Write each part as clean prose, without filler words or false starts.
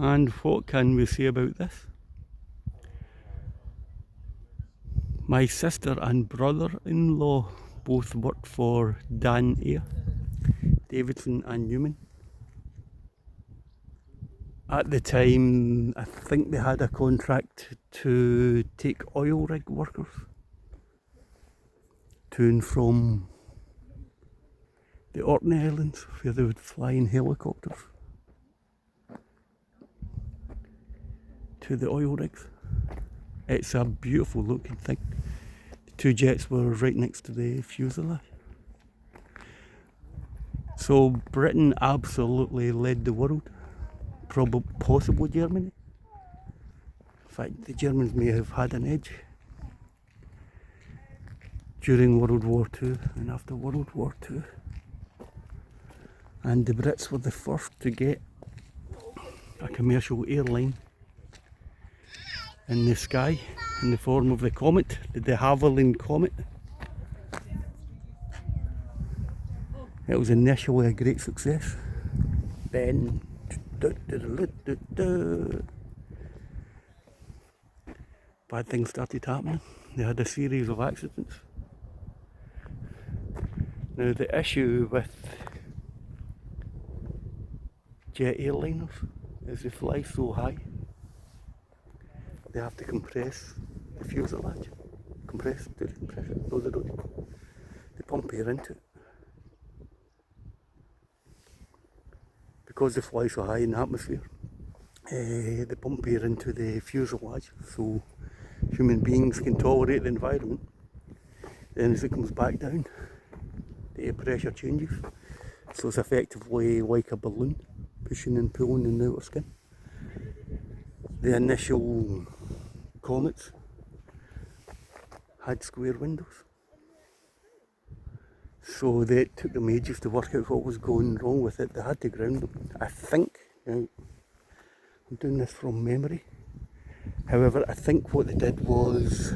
And what can we say about this? My sister and brother-in-law both worked for Dan Air, Davidson and Newman. At the time, I think they had a contract to take oil rig workers to and from the Orkney Islands, where they would fly in helicopters to the oil rigs. It's a beautiful looking thing. The two jets were right next to the fuselage. So Britain absolutely led the world, possibly Germany. In fact, the Germans may have had an edge during World War II and after World War II. And the Brits were the first to get a commercial airline in the sky in the form of the comet, the DeHaviland Comet. It was initially a great success. Then bad things started happening. They had a series of accidents. Now the issue with jet airliners is they fly so high, they have to compress the fuselage. Compress, do they compress it? No, they don't. They pump air into it. Because they fly so high in the atmosphere, they pump air into the fuselage so human beings can tolerate the environment. Then as it comes back down, the air pressure changes. So it's effectively like a balloon pushing and pulling in the outer skin. The initial comets had square windows. So it took them ages to work out what was going wrong with it. They had to ground them. I think, now I'm doing this from memory, however, I think what they did was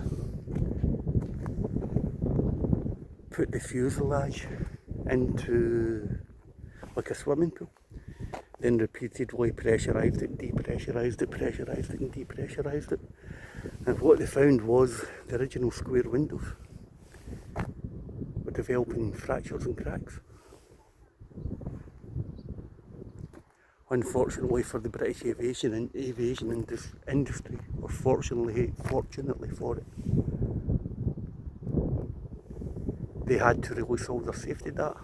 put the fuselage into like a swimming pool, then repeatedly pressurised it, depressurised it, pressurised it and depressurised it. And what they found was the original square windows were developing fractures and cracks. Unfortunately for the British aviation industry, or fortunately for it, they had to release all their safety data.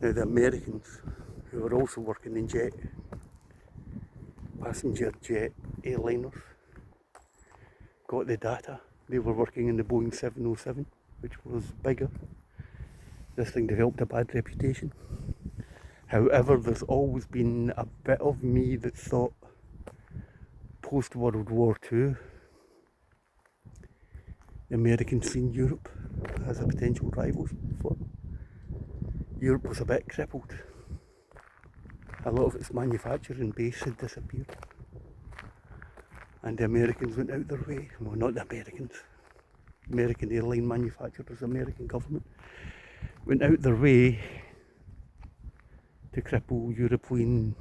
Now the Americans, who were also working in passenger jet airliners, got the data. They were working in the Boeing 707, which was bigger. This thing developed a bad reputation. However, there's always been a bit of me that thought post World War II, the Americans seen Europe as a potential rival for. Europe was a bit crippled. A lot of its manufacturing base had disappeared. And the Americans went out their way. Well, not the Americans. American airline manufacturers, American government, went out their way to cripple European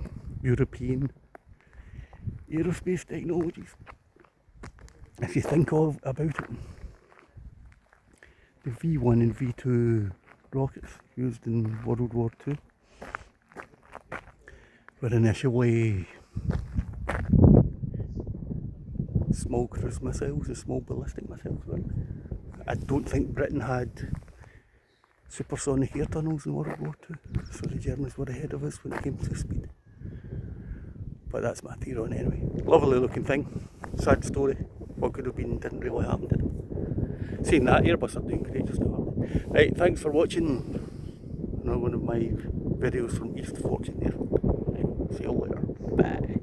aerospace technologies. If you think about it, the V1 and V2 rockets used in World War II were initially small cruise missiles and small ballistic missiles. I don't think Britain had supersonic air tunnels in World War II, so the Germans were ahead of us when it came to speed. But that's my theory on it anyway. Lovely looking thing, sad story. What could have been didn't really happen, did it? Saying that, Airbus are doing great just now. Right, thanks for watching another one of my videos from East Fortune there. Right, see you later. Bye.